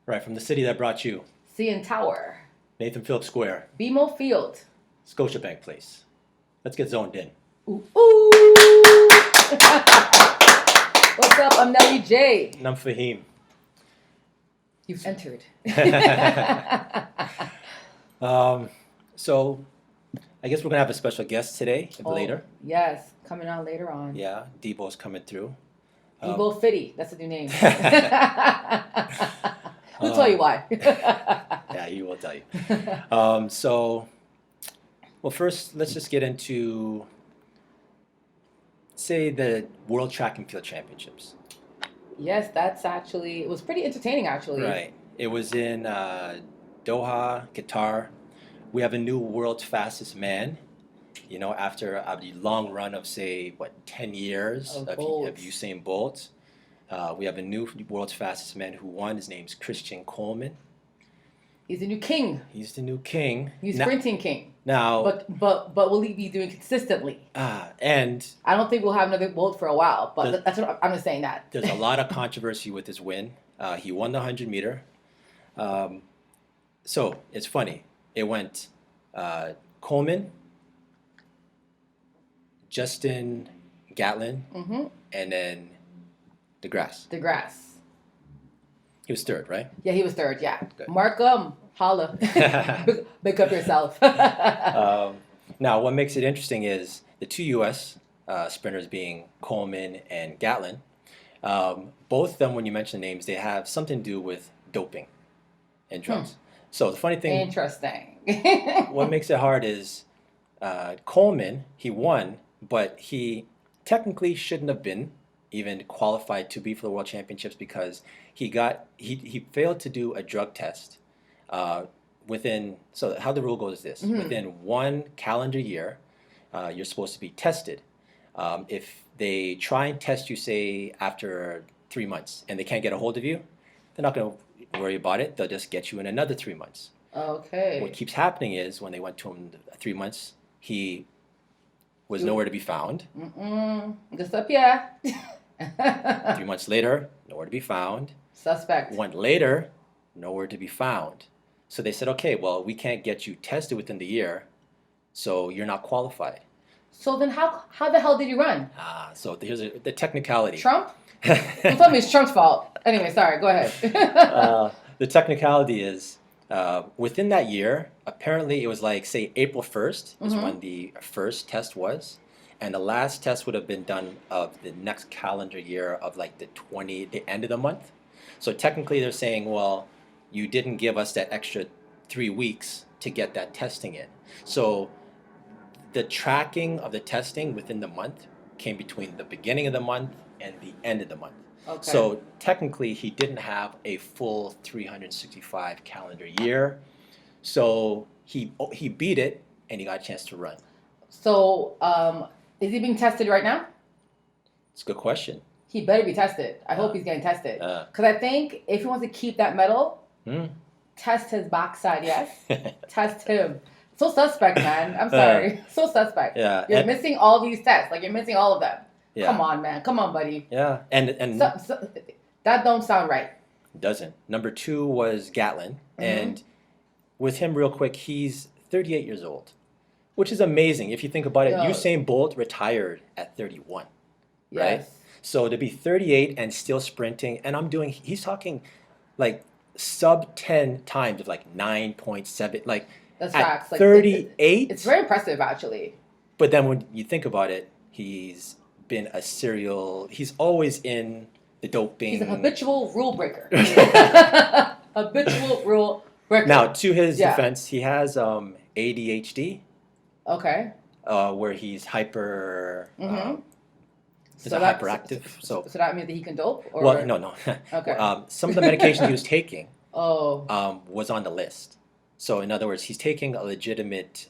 Right, from the city that brought you. CN Tower. Nathan Phillips Square. BMO Field. Scotiabank Place. Let's get zoned in. Ooh. Ooh. What's up? I'm NellyJ. And I'm Faheem. You've entered. So, I guess we're going to have a special guest today, later. Yes, coming on later on. Yeah, Debo's coming through. Debo Fitty. That's a new name. We'll tell you why. Yeah, he will tell you. Well, first, let's just get into, say, the World Track and Field Championships. Yes, it was pretty entertaining, actually. Right. It was in Doha, Qatar. We have a new world's fastest man, after a long run of, say, 10 years of Usain Bolt. We have a new world's fastest man who won. His name's Christian Coleman. He's the new king. He's the new king. He's sprinting king. Now, but will he be doing consistently? And I don't think we'll have another Bolt for a while. But that's what I'm just saying that. There's a lot of controversy with his win. He won the 100-meter. So it's funny. It went Coleman, Justin Gatlin, and then DeGrasse. He was third, right? Yeah, he was third. Yeah. Good. Markham, holla. Pick up yourself. Now, what makes it interesting is the two U.S. Sprinters being Coleman and Gatlin. Both of them, when you mention the names, they have something to do with doping and drugs. So the funny thing... Interesting. What makes it hard is Coleman, he won, but he technically shouldn't have been even qualified to be for the World Championships because he failed to do a drug test so how the rule goes is this: within one calendar year, you're supposed to be tested. If they try and test you, say, after 3 months and they can't get a hold of you, they're not going to worry about it. They'll just get you in another 3 months. Okay. What keeps happening is when they went to him 3 months, he was nowhere to be found. Guess up, yeah. 3 months later, nowhere to be found. Suspect. One later, nowhere to be found. So they said, okay, well, we can't get you tested within the year, so you're not qualified. So then how the hell did you run? So here's the technicality. Trump? Don't tell me it's Trump's fault. Anyway, sorry, go ahead. The technicality is within that year, apparently it was like, say, April 1st is when the first test was. And the last test would have been done of the next calendar year of like the end of the month. So technically they're saying, well, you didn't give us that extra 3 weeks to get that testing in. So the tracking of the testing within the month came between the beginning of the month and the end of the month. Okay. So technically he didn't have a full 365 calendar year. So he beat it and he got a chance to run. So is he being tested right now? It's a good question. He better be tested. I hope he's getting tested. Because I think if he wants to keep that medal, test his backside, yes? Test him. So suspect, man. I'm sorry. So suspect. Yeah. You're missing all these tests. Like, you're missing all of them. Yeah. Come on, man. Come on, buddy. Yeah. And that don't sound right. Doesn't. Number 2 was Gatlin. And with him, real quick, he's 38 years old, which is amazing. If you think about it, Usain Bolt retired at 31. Yes. Right? So to be 38 and still sprinting, and he's talking like sub 10 times of like 9.7, like that's at facts. Like 38. It's very impressive, actually. But then when you think about it, he's always in the doping. He's a habitual rule breaker. Habitual rule breaker. Now, to his defense, he has ADHD. Okay. Where he's hyper. So hyperactive. So that means that he can dope? Or? Well, no. Okay. Some of the medication he was taking Oh. Was on the list. So in other words, he's taking a legitimate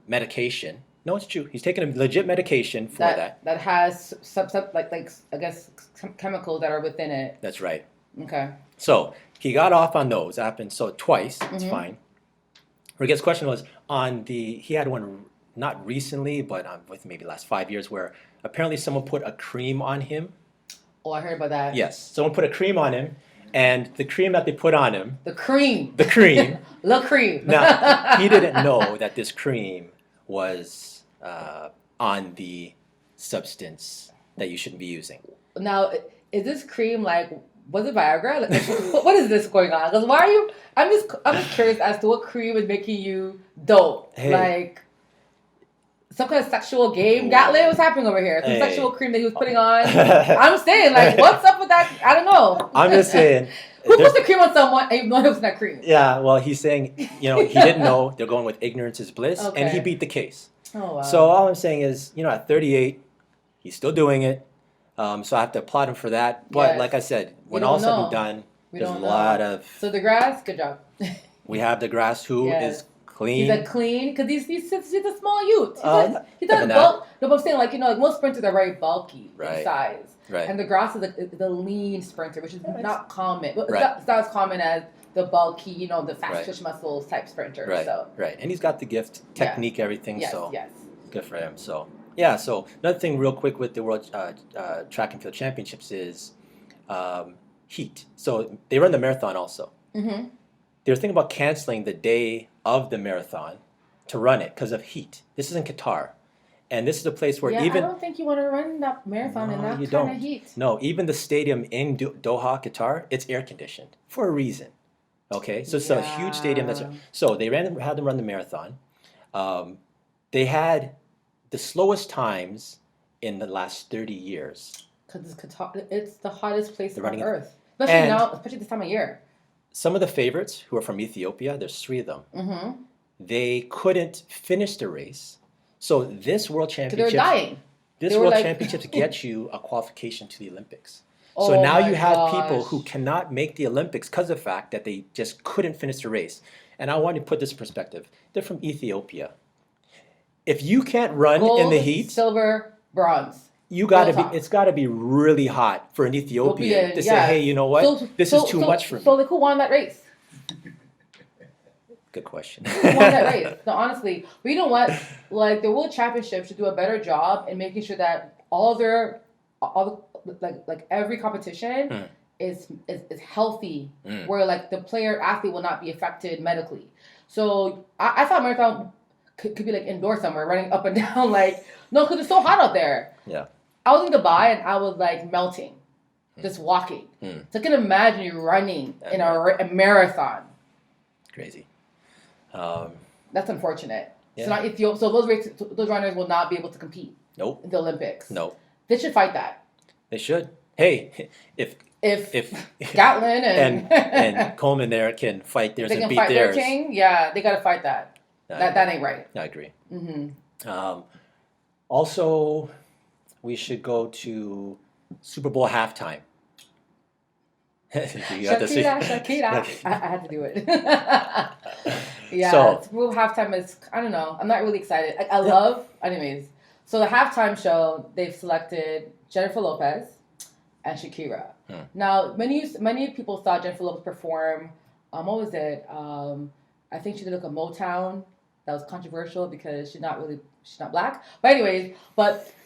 medication. No, it's true. He's taking a legit medication for that. That has some like I guess chemicals that are within it. That's right. Okay. So he got off on those. It happened twice. It's fine. I guess the question was he had one not recently, but with maybe the last 5 years, where apparently someone put a cream on him. Oh, I heard about that. Yes, someone put a cream on him, And the cream that they put on him. The cream. The cream. The cream. Now, he didn't know that this cream was on the substance that you shouldn't be using. Now, is this cream like, was it Viagra? Like, what is this going on? Because why are you, I'm just curious as to what cream is making you dope. Hey. Like, some kind of sexual game. Gatlin, what's happening over here? Some sexual cream that he was putting on. I'm saying, like, what's up with that? I don't know. I'm just saying. Who puts the cream on someone and you know it was not cream? Yeah, well, he's saying, he didn't know. They're going with ignorance is bliss. Okay. And he beat the case. Oh, wow. So all I'm saying is, at 38, he's still doing it. So I have to applaud him for that. But like I said, when all said and done, there's a lot of... So DeGrasse, good job. We have DeGrasse who is clean. He's clean, because he's a small youth. He doesn't bulk. No, but I'm saying, like most sprinters are very bulky in size. Right. And DeGrasse is the lean sprinter, which is not common. It's not as common as the bulky, the fast twitch muscles type sprinter. Right. So. Right. And he's got the gift, technique, everything. Yes, so yes. Good for him. So yeah. So another thing, real quick, with the World Track and Field Championships is heat. So they run the marathon also. Mm-hmm. They were thinking about canceling the day of the marathon to run it because of heat. This is in Qatar. And this is a place where even... I don't think you want to run that marathon in that kind of heat. No, even the stadium in Doha, Qatar, it's air conditioned for a reason. Okay? So it's a huge stadium. So they had them run the marathon. They had the slowest times in the last 30 years. Because it's the hottest place on Earth. Especially this time of year. Some of the favorites who are from Ethiopia, there's 3 of them. Mm-hmm. They couldn't finish the race. So this World Championship, they're dying. This World Championships gets you a qualification to the Olympics. So now you have people who cannot make the Olympics because of the fact that they just couldn't finish the race. And I want to put this in perspective. They're from Ethiopia. If you can't run in the heat, silver, bronze. It's got to be really hot for an Ethiopian to say, hey, you know what? This is too much for me. So who won that race? Good question. Who won that race? No, honestly. But you know what? Like, the World Championship should do a better job in making sure that every competition is healthy, where like the player athlete will not be affected medically. So I thought marathon could be like indoor somewhere, running up and down, because it's so hot out there. Yeah. I was in Dubai and I was like melting, just walking. So I can imagine you running in a marathon. Crazy. That's unfortunate. Yeah. So those runners will not be able to compete. Nope. In the Olympics. Nope. They should fight that. They should. Hey, if Gatlin and Coleman there can fight theirs and beat theirs, their king, they got to fight that. That ain't right. I agree. Mm-hmm. Also, we should go to Super Bowl halftime. Shakira. I had to do it. Super Bowl halftime is, I don't know. I'm not really excited. Anyways. So the halftime show, they've selected Jennifer Lopez and Shakira. Now, many people saw Jennifer Lopez perform. What was it? I think she did like a Motown. That was controversial because she's not black. But anyways,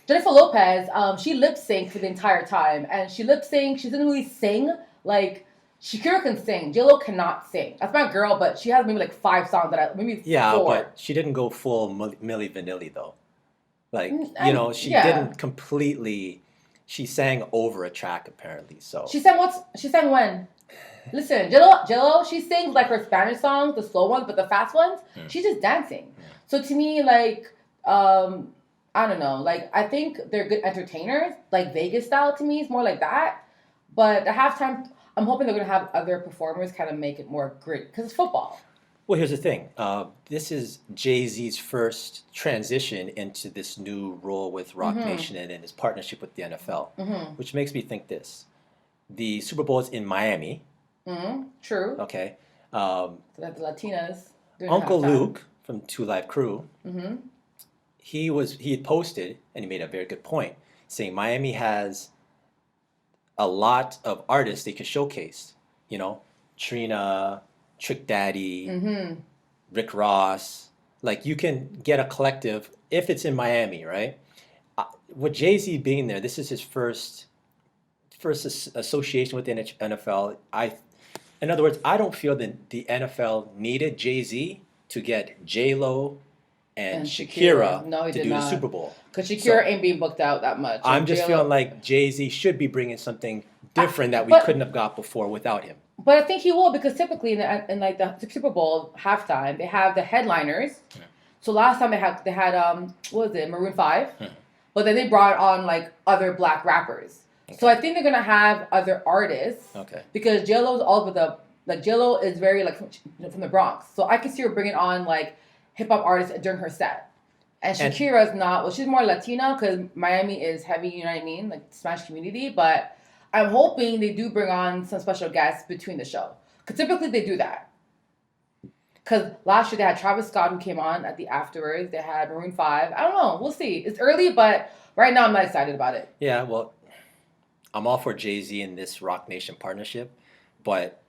Jennifer Lopez, she lip synced for the entire time, and she lip synced. She didn't really sing. Like, Shakira can sing. J-Lo cannot sing. That's my girl, but she has maybe like 5 songs maybe 4. But she didn't go full Milli Vanilli though. She didn't completely. She sang over a track apparently. So she sang when? Listen, J-Lo, she sings like her Spanish songs, the slow ones, but the fast ones, she's just dancing. So to me, I don't know. I think they're good entertainers. Like Vegas style to me is more like that. But the halftime, I'm hoping they're going to have other performers kind of make it more gritty because it's football. Well, here's the thing. This is Jay-Z's first transition into this new role with Rock Nation and in his partnership with the NFL, which makes me think this. The Super Bowl is in Miami. True. Okay. So that's the Latinas. Uncle Luke from 2 Live Crew, he had posted, and he made a very good point, saying Miami has a lot of artists they could showcase. Trina, Trick Daddy, Rick Ross. You can get a collective if it's in Miami, right? With Jay-Z being there, this is his first first association with the NFL. In other words, I don't feel that the NFL needed Jay-Z to get J-Lo and Shakira No, he to did do not. the Super Bowl. Because Shakira ain't being booked out that much. I'm just J-Lo, feeling like Jay-Z should be bringing something different that we but- couldn't have got before without him. But I think he will, because typically in like the Super Bowl halftime, they have the headliners. Yeah. So last time they had what was it, Maroon 5? But then they brought on like other black rappers. Okay. So I think they're gonna have other artists. Okay. Because J-Lo's all with J-Lo is very like from the Bronx. So I can see her bringing on like hip hop artists during her set. And Shakira's not, well, she's more Latina because Miami is heavy, you know what I mean? Like Spanish community. But I'm hoping they do bring on some special guests between the show. Because typically they do that. Because last year they had Travis Scott who came on at the afterwards. They had Maroon 5. I don't know. We'll see. It's early, but right now I'm not excited about it. Yeah, well, I'm all for Jay-Z in this Rock Nation partnership. But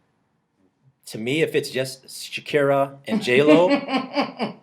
to me, if it's just Shakira and J-Lo,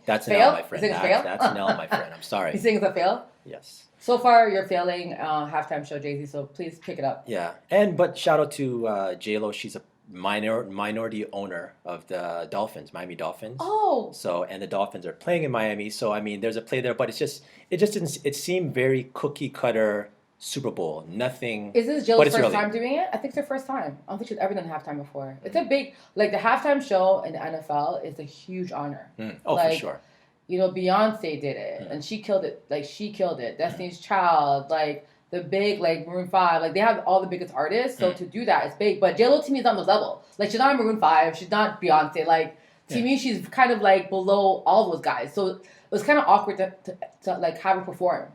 that's an Fail? L, my friend. You think it's fail? That's an L, my friend. I'm You sorry. think it's a fail? Yes. So far, you're failing halftime show, Jay-Z, so please pick it up. Yeah, but shout out to J-Lo. She's a minority owner of the Dolphins, Miami Dolphins. Oh. So, and the Dolphins are playing in Miami. So, I mean, there's a play there, but it just didn't. It seemed very cookie cutter Super Bowl. Nothing. Is this but Jill's it's first early. time doing it? I think it's her first time. I don't think she's ever done halftime before. It's a big, like the halftime show in the NFL is a huge honor. Oh, like, for sure. You know, Beyonce did it, and she killed it. Like, she killed it. Destiny's Child, like, the big, like, Maroon 5. Like, they have all the biggest artists, so to do that, it's big. But J-Lo, to me, is on those level. Like, she's not Maroon 5. She's not Beyonce. Like, to me, she's kind of, like, below all those guys. So it was kind of awkward to like, have her perform.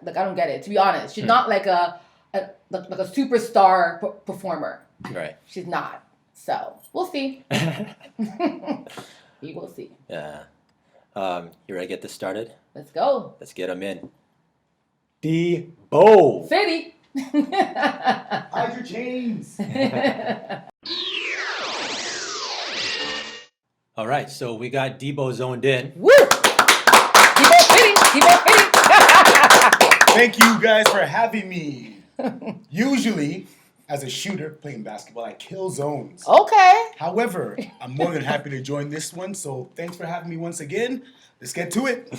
Like, I don't get it, to be honest. She's not, like, a superstar performer. Right. She's not. So, we'll see. We will see. Yeah. You ready to get this started? Let's go. Let's get them in. Debo. City. Hide your chains. All right, so we got Debo zoned in. Woo! Debo City. Debo City. Thank you guys for having me. Usually, as a shooter playing basketball, I kill zones. Okay. However, I'm more than happy to join this one, so thanks for having me once again. Let's get to it.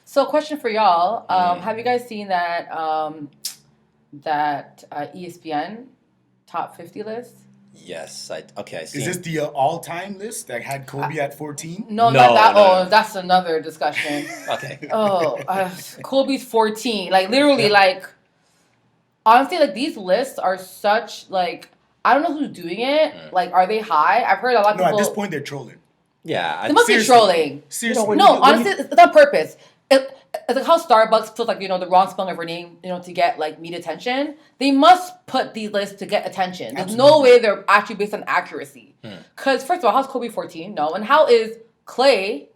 So, question for y'all: have you guys seen that ESPN top 50 list? Yes, I see. Is this the all-time list that had Kobe at 14? No, No, not that. no, Oh, no. that's another discussion. Okay. Kobe's 14. Like literally, like honestly, like these lists are such like I don't know who's doing it. Like, are they high? I've heard a lot of No, people. at this point, they're trolling. Yeah. They must be Seriously. trolling. Seriously. No, honestly, it's on purpose. It's like how Starbucks puts like the wrong spelling of her name, to get like media attention. They must put these lists to get attention. There's no way they're actually based on accuracy. Because first of all, how's Kobe 14? No, and how is Clay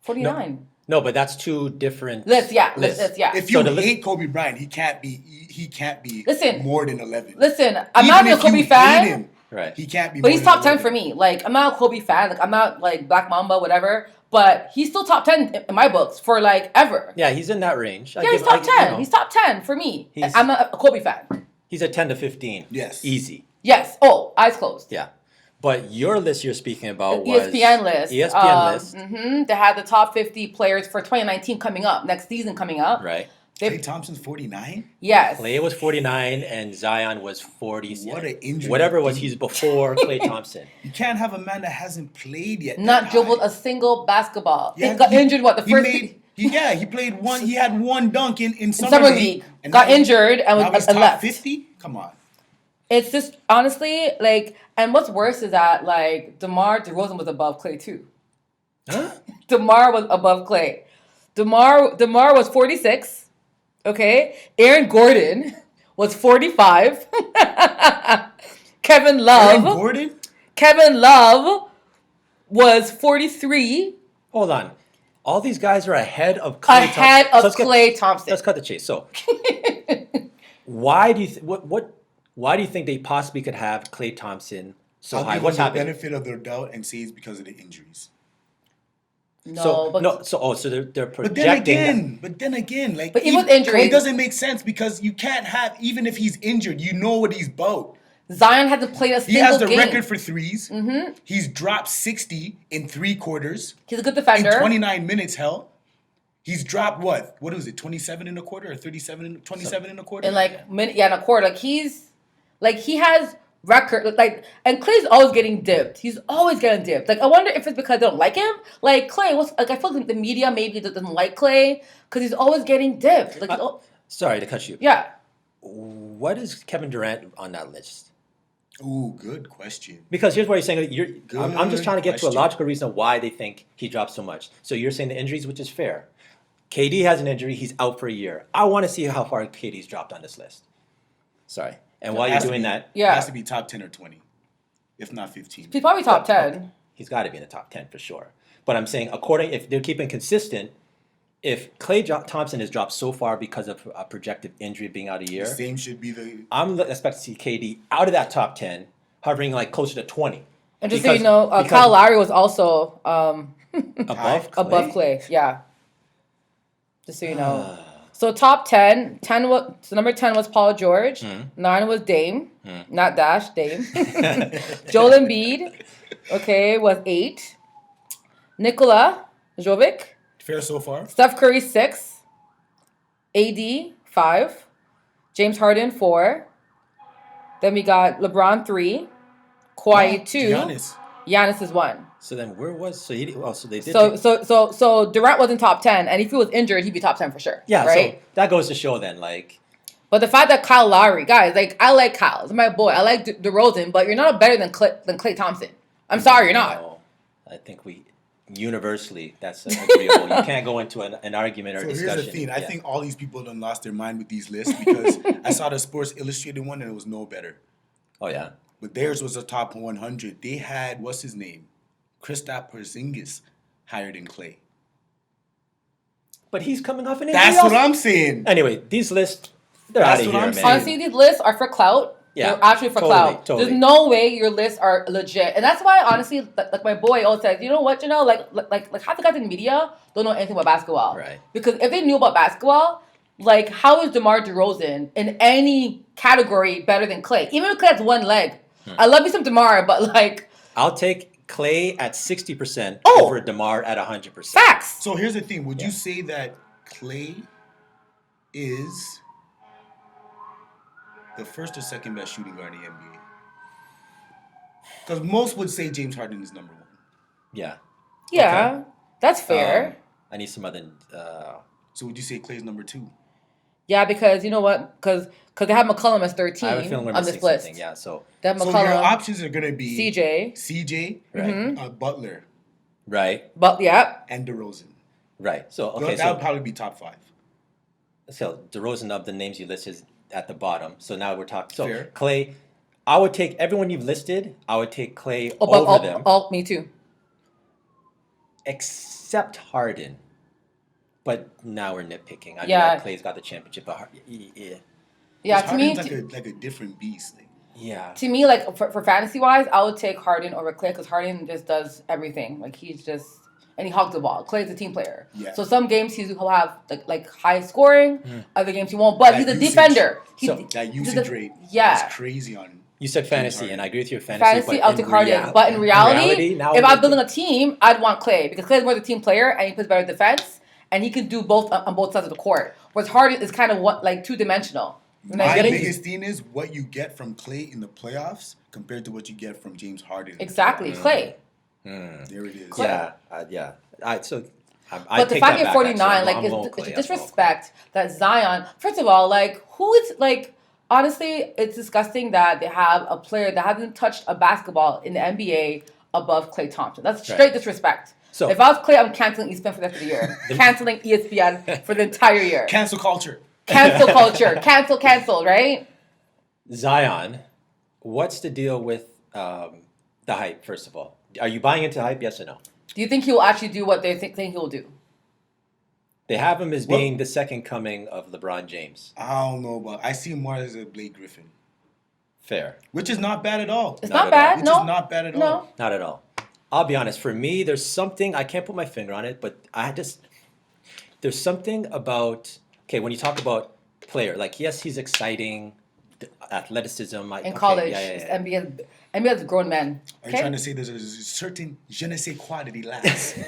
49? No, but that's two different Lists, yeah. If you So the hate Kobe Bryant, he can't be Listen, more than 11. Listen, I'm Even not a if Kobe you fan. hate him, Right. he can't be. But more he's than top 10 11. for me. Like, I'm not a Kobe fan. Like, I'm not, like, Black Mamba, whatever. But he's still top 10 in my books for, like, ever. Yeah, he's in that range. Yeah, he's top 10. He's top 10 for me. I'm a Kobe fan. He's a 10 to 15. Yes. Easy. Yes. Oh, eyes closed. Yeah. But your list you're speaking about The was ESPN list. ESPN list. They had the top 50 players for 2019 coming up, next season coming up. Right. Klay Thompson's 49? Yes. Clay was 49 and Zion was 40. What an injury. Whatever it was, he's before Klay Thompson. You can't have a man that hasn't played yet. Not that dribbled high. a single basketball. Yeah, he got injured, the he first made, he played one. He had one dunk in Summer League. and Got now injured and now he's was top left. 50? Come on. It's just, honestly, like, and what's worse is that, like, DeMar DeRozan was above Clay, too. Huh? DeMar was above Clay. DeMar was 46. Okay, Aaron Gordon was 45. Kevin Aaron Love was 43. Hold on. All these guys are ahead of Klay Thompson. Ahead of So Klay Thompson. Let's cut the chase. So, why do you why do you think they possibly could have Klay Thompson so I'll high? give What's them the happening? benefit of their doubt and say it's because of the injuries. No, but So they're But projecting. then again, like But even with injuries- it doesn't make sense because you can't have, even if he's injured, you know what he's about. Zion hasn't played a He single has the game. record for threes. Mm-hmm. He's dropped 60 in 3 quarters. He's a good defender. In 29 minutes, hell. He's dropped what? What was it? 27 in a quarter or 27 in a quarter? In like minute, in a quarter. Like he has record and Clay's always getting dipped. He's always getting dipped. Like I wonder if it's because they don't like him. Like Clay, I feel like the media maybe doesn't like Clay because he's always getting dipped. Like Sorry to cut you. yeah. What is Kevin Durant on that list? Ooh, good question. Because here's what you're saying. I'm just trying to get to a question. logical reason why they think he dropped so much. So you're saying the injuries, which is fair. KD has an injury. He's out for a year. I want to see how far KD's dropped on this list. Sorry. And while you're doing that, It has to be top 10 or 20, if not 15. He's probably top 10. he's got to be in the top 10 for sure. But I'm saying, if they're keeping consistent, if Thompson has dropped so far because of a projected injury being out a year, The same should be the. I'm expecting to see KD out of that top 10, hovering like closer to 20. And just so you know, Kyle Lowry was also above Clay. Yeah. Just so you know. So top 10 was number 10 was Paul George. 9 was Dame, not Dash, Dame. Joel Embiid, was 8. Nikola Jovic. Fair so far. Steph Curry 6. AD 5. James Harden 4. Then we got LeBron 3. Kawhi 2. Giannis is 1. So then where was so they did So Durant wasn't top 10, and if he was injured, he'd be top 10 for sure. yeah, right. So that goes to show then But the fact that Kyle Lowry, guys, like I like Kyle, he's my boy. I like DeRozan, but you're not better than Klay Thompson. I'm sorry, you're not. No, I think universally that's agreeable. You can't go into an argument or So discussion. here's the thing. I think all these people done lost their mind with these lists because I saw the Sports Illustrated one and it was no better. Oh yeah. But theirs was a top 100. They had, what's his name? Kristaps Porzingis higher than Clay. But he's coming off an injury. That's what I'm saying. Anyway, these lists, they're out of That's what here, I'm man. saying. Honestly, these lists are for clout. Yeah, They're actually for clout. totally. There's no way your lists are legit. And that's why, honestly, like my boy always says, you know what, like half the guys in the media don't know anything about basketball. Right. Because if they knew about basketball, like how is DeMar DeRozan in any category better than Clay? Even if Clay has one leg. I love you some DeMar, but like... I'll take Clay at 60% Oh. over DeMar at 100%. Facts. So here's the thing. Would you say that Clay is the first or second best shooting guard in the NBA? Because most would say James Harden is number 1. Yeah. Yeah, Okay. that's fair. I need some other. So would you say Clay's number 2? Yeah, because you know what? Because they have McCollum as 13 I have a feeling we're on missing this list. something. Yeah. So They have So your McCollum, options are going to be CJ, right, Butler, right, but yeah, and DeRozan. right. So okay. That would So probably be top 5. DeRozan of the names you listed at the bottom. So now we're talking. So Fair. Clay, I would take everyone you've listed. I would take Clay over them, me too. except Harden. But now we're nitpicking. I Yeah. mean, Clay's got the championship. But yeah. Yeah, to me, Harden's like a different beast. Yeah. to me, like for fantasy wise, I would take Harden over Clay because Harden just does everything. Like he's just and he hogs the ball. Clay's a team player. Yeah. So some games he'll have like high scoring. Other games he won't. But That he's a usage. defender. That usage rate Yeah. is crazy on. You said fantasy, Harden. and I agree with you. Fantasy, I'll but take Harden. But in reality, now if we're I'm building making- a team, I'd want Clay because Clay's more the team player and he plays better defense and he can do both on both sides of the court. Whereas Harden is kind of like 2-dimensional. My biggest thing is what you get from Clay in the playoffs compared to what you get from James Harden. Exactly, Clay. There it is. Yeah, yeah. I But take the that fact back, you're 49, actually. like, I'm going it's Clay. a disrespect that Zion. First of all, like, who is like? Honestly, it's disgusting that they have a player that hasn't touched a basketball in the NBA above Klay Thompson. That's straight disrespect. So- if I was Klay, I'm canceling ESPN for the rest of the year. Canceling ESPN for the entire year. Cancel culture. Cancel culture. Cancel, right? Zion, what's the deal with the hype? First of all, are you buying into hype? Yes or no? Do you think he will actually do what they think he'll do? They have him as being the second coming of LeBron James. I don't know, but I see him more as a Blake Griffin, Fair, which is not bad at all. It's Not not at all. bad. Which No, is not bad at no. all. not at all. I'll be honest. For me, there's something I can't put my finger on it, but there's something about when you talk about player, like yes, he's exciting, athleticism. In college, yeah. it's NBA is grown men. Are you trying to say there's a certain je ne sais quoi that he lacks?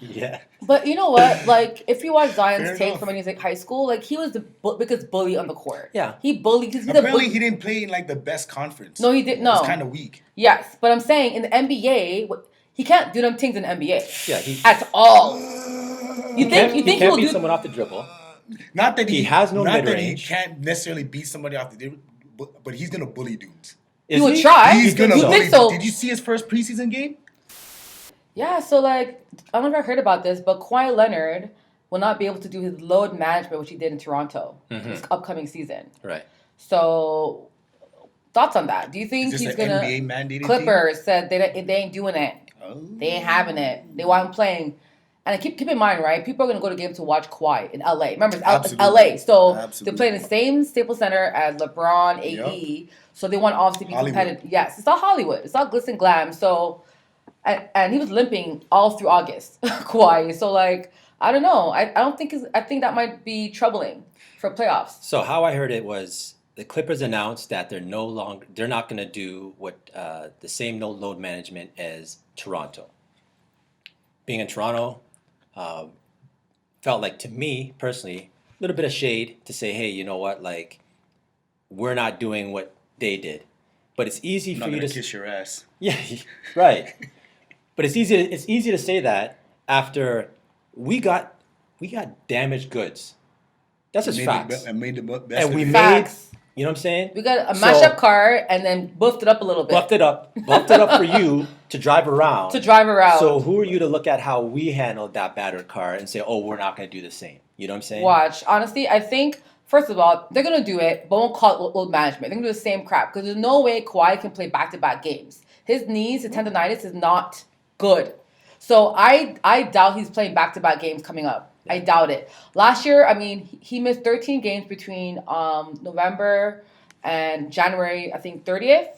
Yeah. But you know what? Like, if you watch Zion's Fair tape enough. from when he was in high school, like he was the biggest bully on the court. Yeah. He bullied. He's the Apparently, bully. he didn't play in like the best conference. No, he didn't. No. It's kind of weak. Yes, but I'm saying in the NBA, he can't do them things in the NBA. Yeah. At all. You think He he can't will beat do? someone off the dribble. Not that He has no not that he mid-range. can't necessarily beat somebody off the dribble, but he's gonna bully dudes. He would try. He's gonna You bully. think so? Did you see his first preseason game? Yeah. So like, I don't know if I heard about this, but Kawhi Leonard will not be able to do his load management, which he did in Toronto this upcoming season. Right. So, thoughts on that? Do you think Is he's this an gonna? NBA mandated Clippers said they ain't doing it. thing? They ain't having it. They want him playing. And keep in mind, right? People are gonna go to games to watch Kawhi in LA. Remember, it's Absolutely. LA, so Absolutely. they're playing the same Staples Center as LeBron, AE. So they want to obviously be Hollywood. competitive. Yes, it's all Hollywood. It's all glitz and glam. So, and he was limping all through August, Kawhi. So like, I don't know. I don't think I think that might be troubling for playoffs. So how I heard it was the Clippers announced that they're not going to do what the same no load management as Toronto. Being in Toronto, felt like to me personally a little bit of shade to say, hey, you know what, like we're not doing what they did, but it's easy I'm for not you gonna to kiss your ass. yeah, right. But it's easy to say that after we got damaged goods. That's just facts. I made the best. And of we it. made, Facts. you know what I'm saying? We got a So- mashup car and then buffed it up a little bit buffed it up for you to drive around. to drive around. So who are you to look at how we handled that battered car and say, oh, we're not going to do the same? You know what I'm saying? Watch. Honestly, I think, first of all, they're going to do it, but won't call it load management. They're going to do the same crap because there's no way Kawhi can play back-to-back games. His knees, his tendonitis is not good. So I doubt he's playing back-to-back games coming up. I doubt it. Last year, I mean, he missed 13 games between November and January, I think, 30th.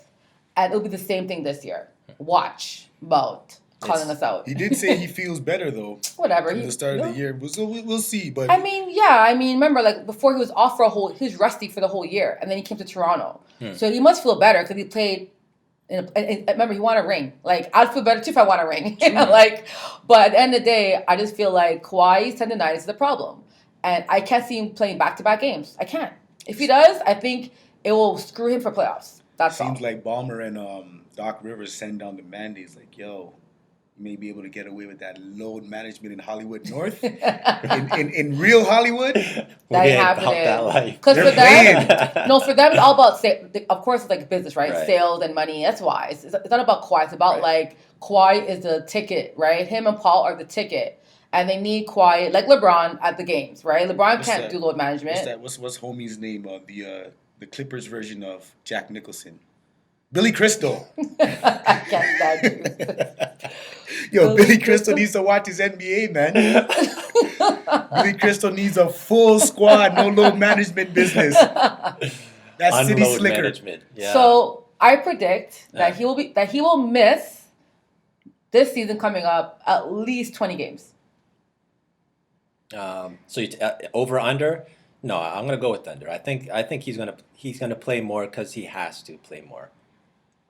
And it'll be the same thing this year. Watch about calling us out. He did say he feels better though. Whatever. From the start of the year, so we'll see. But I mean, yeah. I mean, remember, like, before he was off for he was rusty for the whole year. And then he came to Toronto. So he must feel better because he played. And remember, he won a ring. Like, I'd feel better too if I won a ring. You know, like, but at the end of the day, I just feel like Kawhi's tendonitis is the problem, and I can't see him playing back-to-back games. I can't. If he does, I think it will screw him for playoffs. That's seems all. like Ballmer and Doc Rivers sending down the mandates like, yo, you may be able to get away with that load management in Hollywood North. in real Hollywood, That ain't about happening. that life. Because for They're them, no, for them it's all about of course it's like business, right? Right. Sales and money. That's why it's not about Kawhi. It's about Right. like Kawhi is the ticket, right? Him and Paul are the ticket, and they need Kawhi like LeBron at the games, right? LeBron What's can't that? do load management. what's homie's name? The Clippers version of Jack Nicholson, Billy Crystal. I can't stand you. Yo, Billy Billy Crystal? Crystal needs to watch his NBA, man. Billy Crystal needs a full squad, no load management business. That's City Unload Slicker. management. Yeah. So I predict Yeah. that he will miss this season coming up at least 20 games. So you over under? No, I'm gonna go with under. I think he's gonna play more because he has to play more.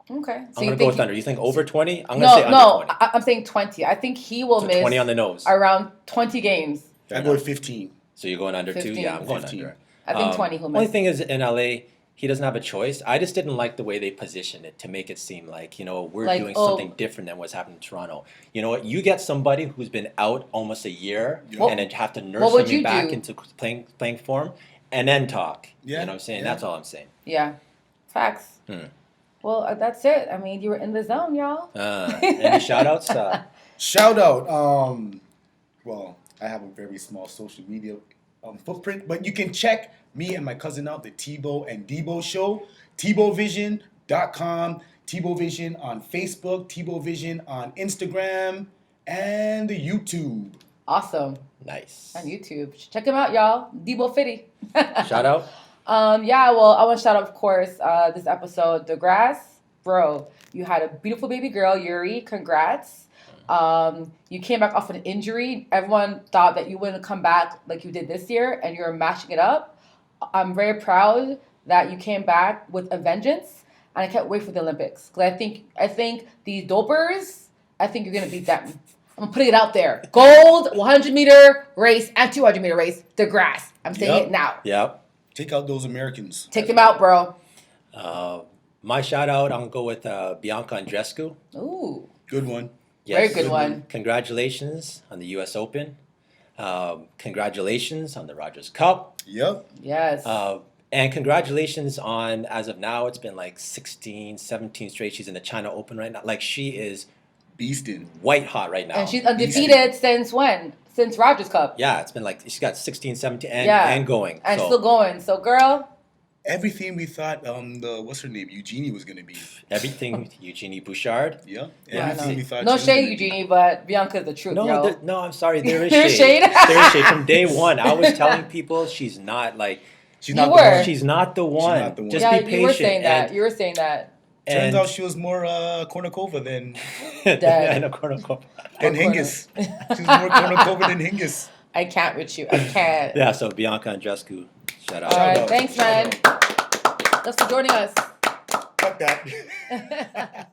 Okay. So I'm you gonna go think with under. You think over 20? I'm gonna say under no, 20. I'm saying 20. I think he will So miss 20 on the nose. around 20 games. I go with 15. So you're going under 2? 15. Yeah, I'm going 15. under. I think 20 he'll miss. Only thing is in LA, he doesn't have a choice. I just didn't like the way they positioned it to make it seem like, we're Like, doing oh. something different than what's happening in Toronto. You know what? You get somebody who's been out almost a year Yeah. and then have to nurse What would him you back do? into playing form and then talk. Yeah, You know what I'm saying? yeah. That's all I'm saying. Yeah. Facts. Well, that's it. I mean, you were in the zone, y'all. Any shout outs? Shout out. Well, I have a very small social media footprint, but you can check me and my cousin out, the Tebow and Debo show, TebowVision.com, Tebow Vision on Facebook, Tebow Vision on Instagram, and the YouTube. Awesome. Nice. On YouTube. Check him out, y'all. Debo Fitty. Shout out? Yeah, well, I want to shout out, of course, this episode, The Grass bro, you had a beautiful baby girl, Yuri. Congrats. You came back off an injury. Everyone thought that you wouldn't come back like you did this year, and you're matching it up. I'm very proud that you came back with a vengeance, and I can't wait for the Olympics because I think these dopers. I think you're gonna beat them. I'm putting it out there. Gold 100-meter race and 200-meter race. The grass. I'm saying it now. Yep. Take out those Americans. Take them out, bro. My shout out, I'm gonna go with Bianca Andreescu. Ooh. Good one. Very good one. Congratulations on the U.S. Open. Congratulations on the Rogers Cup. Yep. Yes. And congratulations on, as of now, it's been like 16, 17 straight. She's in the China Open right now. Like, she is beasting. White hot right now. And she's undefeated since when? Since Rogers Cup. Yeah, it's been like, she's got 16, 17, and going. And still going. So, girl. Everything we thought, what's her name? Eugenie was going to be. Everything, Eugenie Bouchard. Yeah. Everything we thought. No shade, Eugenie, but Bianca's the truth, yo. No, I'm sorry. There is There's shade. shade? There is shade. From day one, I was telling people she's not like... She's not the one. She's not the one. Just be patient. You were saying that. You were saying that. Turns out she was more Kornikova than... Dead. Kornikova. Than Hingis. She's more Kornikova than Hingis. I can't with you. I can't. Yeah, so Bianca Andreescu, shout out. All right, thanks, man. Thanks for joining us. Fuck that.